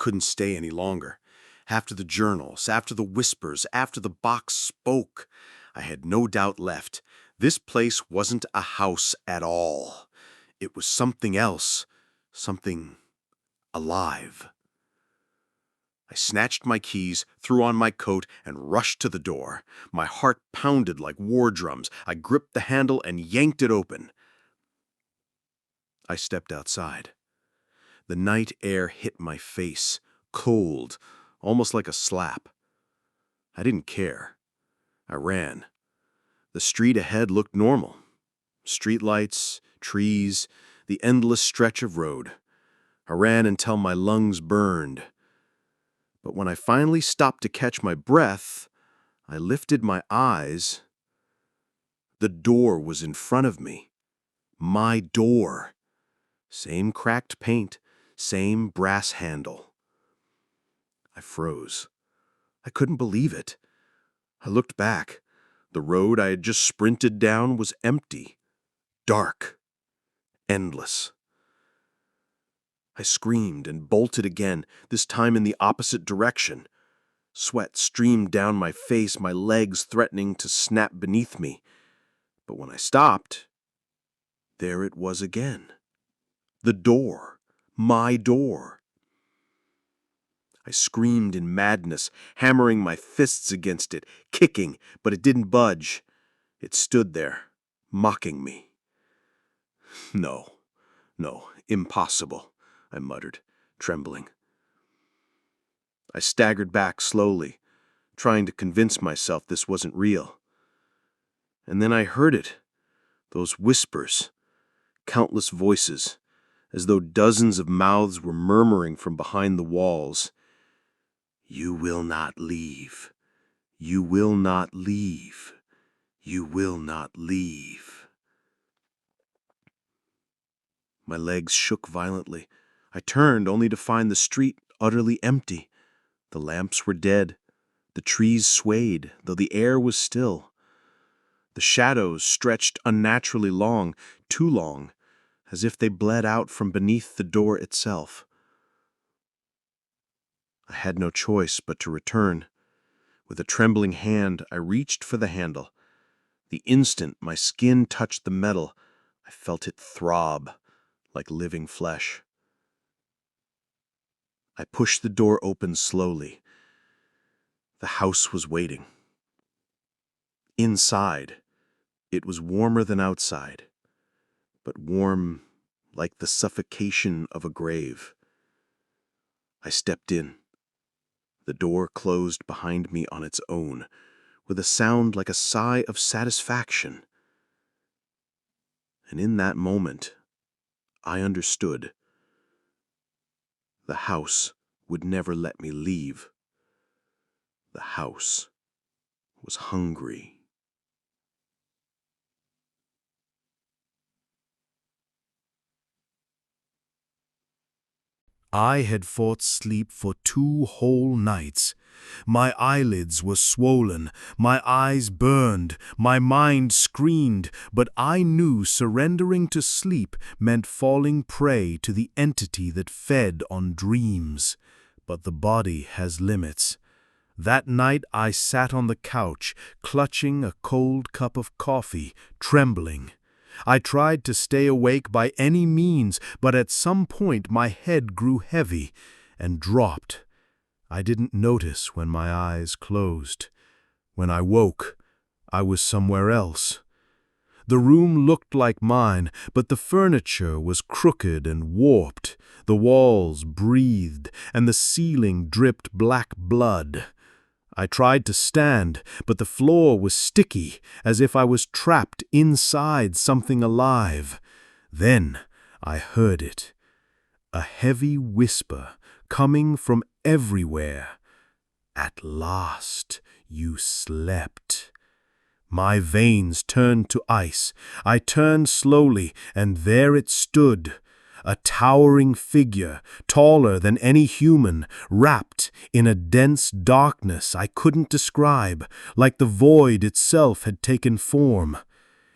couldn't stay any longer. After the journals, after the whispers, after the box spoke, I had no doubt left. This place wasn't a house at all. It was something else, something alive. I snatched my keys, threw on my coat, and rushed to the door. My heart pounded like war drums. I gripped the handle and yanked it open. I stepped outside. The night air hit my face, cold, almost like a slap. I didn't care. I ran. The street ahead looked normal. Streetlights, trees, the endless stretch of road. I ran until my lungs burned. But when I finally stopped to catch my breath, I lifted my eyes. The door was in front of me. My door. Same cracked paint, same brass handle. I froze. I couldn't believe it. I looked back. The road I had just sprinted down was empty, dark, endless. I screamed and bolted again, this time in the opposite direction. Sweat streamed down my face, my legs threatening to snap beneath me. But when I stopped, there it was again. The door. My door. I screamed in madness, hammering my fists against it, kicking, but it didn't budge. It stood there, mocking me. No, impossible, I muttered, trembling. I staggered back slowly, trying to convince myself this wasn't real. And then I heard it, those whispers, countless voices, as though dozens of mouths were murmuring from behind the walls. You will not leave. You will not leave. You will not leave. My legs shook violently. I turned only to find the street utterly empty. The lamps were dead. The trees swayed, though the air was still. The shadows stretched unnaturally long, too long, as if they bled out from beneath the door itself. I had no choice but to return. With a trembling hand, I reached for the handle. The instant my skin touched the metal, I felt it throb like living flesh. I pushed the door open slowly. The house was waiting. Inside, it was warmer than outside, but warm like the suffocation of a grave. I stepped in. The door closed behind me on its own, with a sound like a sigh of satisfaction. And in that moment, I understood. The house would never let me leave. The house was hungry. I had fought sleep for 2 whole nights. My eyelids were swollen, my eyes burned, my mind screamed, but I knew surrendering to sleep meant falling prey to the entity that fed on dreams. But the body has limits. That night I sat on the couch, clutching a cold cup of coffee, trembling. I tried to stay awake by any means, but at some point my head grew heavy and dropped. I didn't notice when my eyes closed. When I woke, I was somewhere else. The room looked like mine, but the furniture was crooked and warped. The walls breathed, and the ceiling dripped black blood. I tried to stand, but the floor was sticky, as if I was trapped inside something alive. Then I heard it. A heavy whisper coming from everywhere. At last you slept. My veins turned to ice. I turned slowly, and there it stood. A towering figure, taller than any human, wrapped in a dense darkness I couldn't describe, like the void itself had taken form.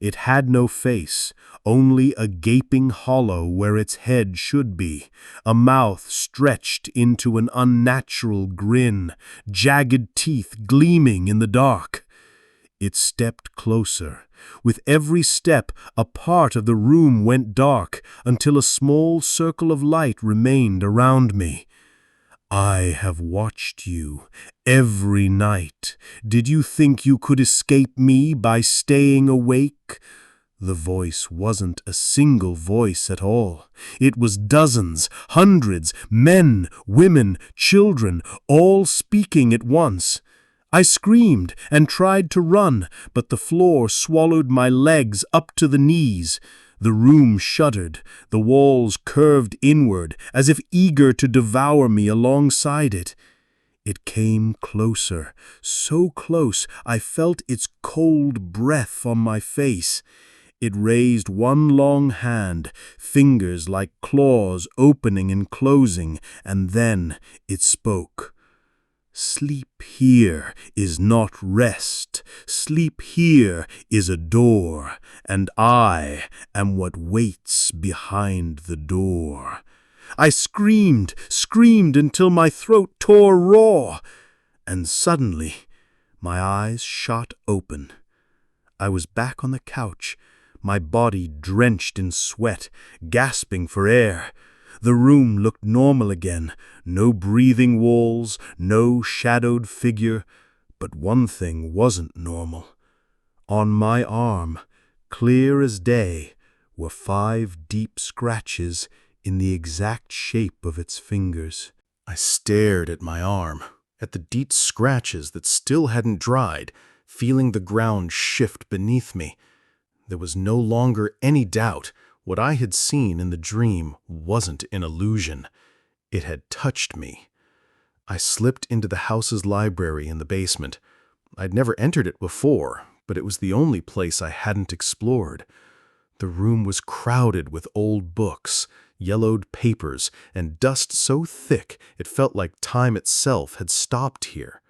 It had no face, only a gaping hollow where its head should be, a mouth stretched into an unnatural grin, jagged teeth gleaming in the dark. It stepped closer. With every step, a part of the room went dark until a small circle of light remained around me. I have watched you every night. Did you think you could escape me by staying awake? The voice wasn't a single voice at all. It was dozens, hundreds, men, women, children, all speaking at once. I screamed and tried to run, but the floor swallowed my legs up to the knees. The room shuddered, the walls curved inward, as if eager to devour me alongside it. It came closer, so close I felt its cold breath on my face. It raised one long hand, fingers like claws opening and closing, and then it spoke. Sleep here is not rest. Sleep here is a door, and I am what waits behind the door. I screamed until my throat tore raw, and suddenly my eyes shot open. I was back on the couch, my body drenched in sweat, gasping for air. The room looked normal again, no breathing walls, no shadowed figure, but one thing wasn't normal. On my arm, clear as day, were 5 deep scratches in the exact shape of its fingers. I stared at my arm, at the deep scratches that still hadn't dried, feeling the ground shift beneath me. There was no longer any doubt. What I had seen in the dream wasn't an illusion. It had touched me. I slipped into the house's library in the basement. I'd never entered it before, but it was the only place I hadn't explored. The room was crowded with old books, yellowed papers, and dust so thick it felt like time itself had stopped here.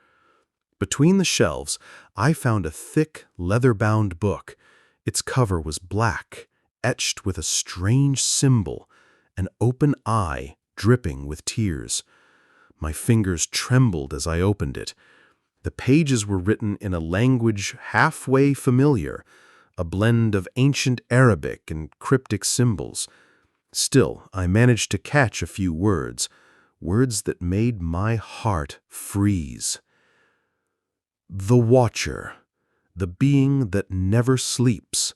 Between the shelves, I found a thick, leather-bound book. Its cover was black, etched with a strange symbol, an open eye dripping with tears. My fingers trembled as I opened it. The pages were written in a language halfway familiar, a blend of ancient Arabic and cryptic symbols. Still, I managed to catch a few words, words that made my heart freeze. The Watcher, the being that never sleeps,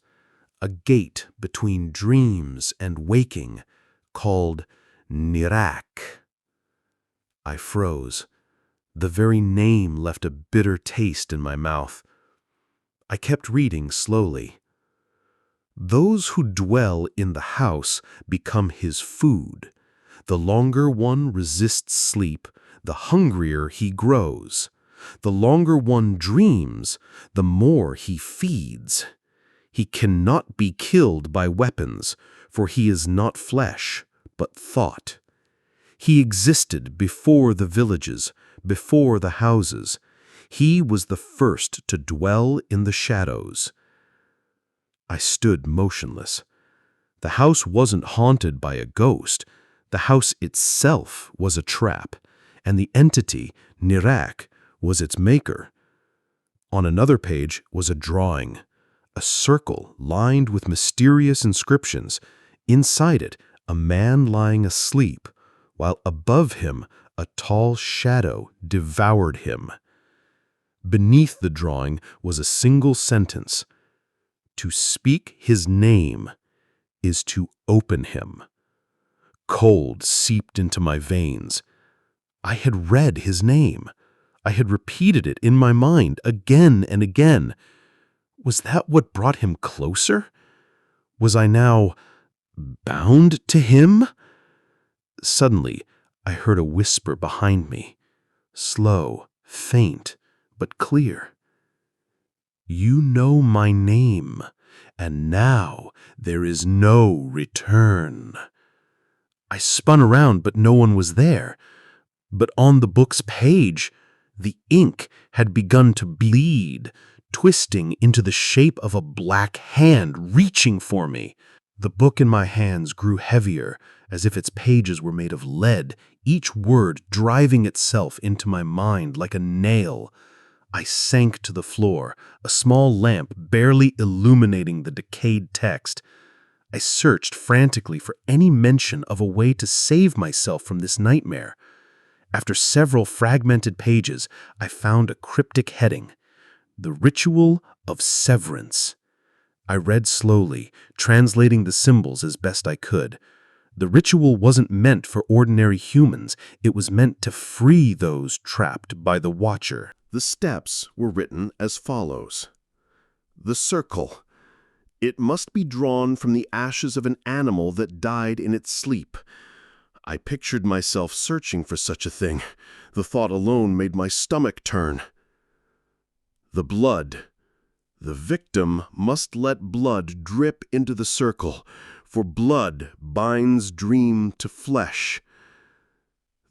a gate between dreams and waking, called Nirak. I froze. The very name left a bitter taste in my mouth. I kept reading slowly. Those who dwell in the house become his food. The longer one resists sleep, the hungrier he grows. The longer one dreams, the more he feeds. He cannot be killed by weapons, for he is not flesh, but thought. He existed before the villages, before the houses. He was the first to dwell in the shadows. I stood motionless. The house wasn't haunted by a ghost. The house itself was a trap, and the entity, Nirak, was its maker. On another page was a drawing, a circle lined with mysterious inscriptions. Inside it, a man lying asleep, while above him a tall shadow devoured him. Beneath the drawing was a single sentence: "To speak his name is to open him." Cold seeped into my veins. I had read his name. I had repeated it in my mind again and again. Was that what brought him closer? Was I now bound to him? Suddenly, I heard a whisper behind me, slow, faint, but clear. "You know my name, and now there is no return." I spun around, but no one was there. But on the book's page, the ink had begun to bleed, twisting into the shape of a black hand reaching for me. The book in my hands grew heavier, as if its pages were made of lead, each word driving itself into my mind like a nail. I sank to the floor, a small lamp barely illuminating the decayed text. I searched frantically for any mention of a way to save myself from this nightmare. After several fragmented pages, I found a cryptic heading: The Ritual of Severance. I read slowly, translating the symbols as best I could. The ritual wasn't meant for ordinary humans. It was meant to free those trapped by the Watcher. The steps were written as follows. The circle. It must be drawn from the ashes of an animal that died in its sleep. I pictured myself searching for such a thing. The thought alone made my stomach turn. The blood. The victim must let blood drip into the circle, for blood binds dream to flesh.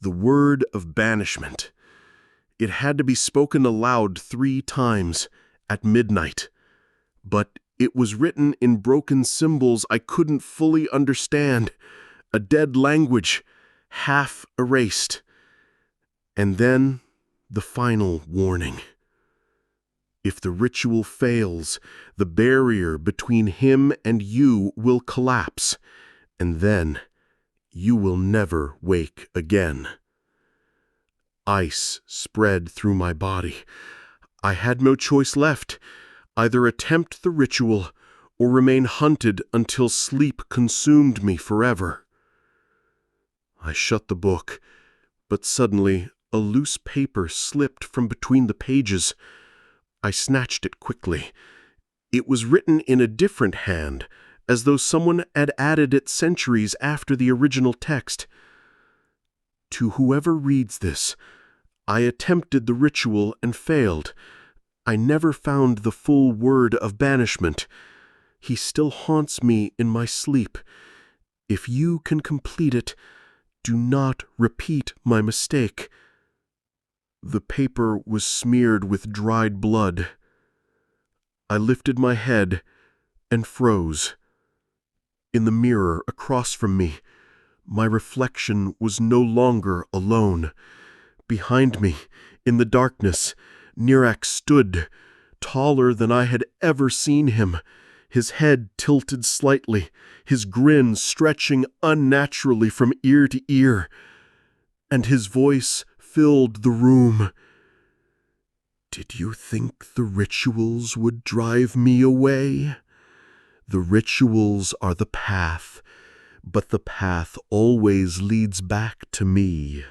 The word of banishment. It had to be spoken aloud 3 times at midnight, but it was written in broken symbols I couldn't fully understand, a dead language, half erased. And then the final warning. If the ritual fails, the barrier between him and you will collapse, and then you will never wake again. Ice spread through my body. I had no choice left, either attempt the ritual or remain hunted until sleep consumed me forever. I shut the book, but suddenly a loose paper slipped from between the pages. I snatched it quickly. It was written in a different hand, as though someone had added it centuries after the original text. To whoever reads this, I attempted the ritual and failed. I never found the full word of banishment. He still haunts me in my sleep. If you can complete it, do not repeat my mistake. The paper was smeared with dried blood. I lifted my head and froze. In the mirror across from me, my reflection was no longer alone. Behind me, in the darkness, Nirak stood, taller than I had ever seen him, his head tilted slightly, his grin stretching unnaturally from ear to ear, and his voice filled the room. Did you think the rituals would drive me away? The rituals are the path, but the path always leads back to me.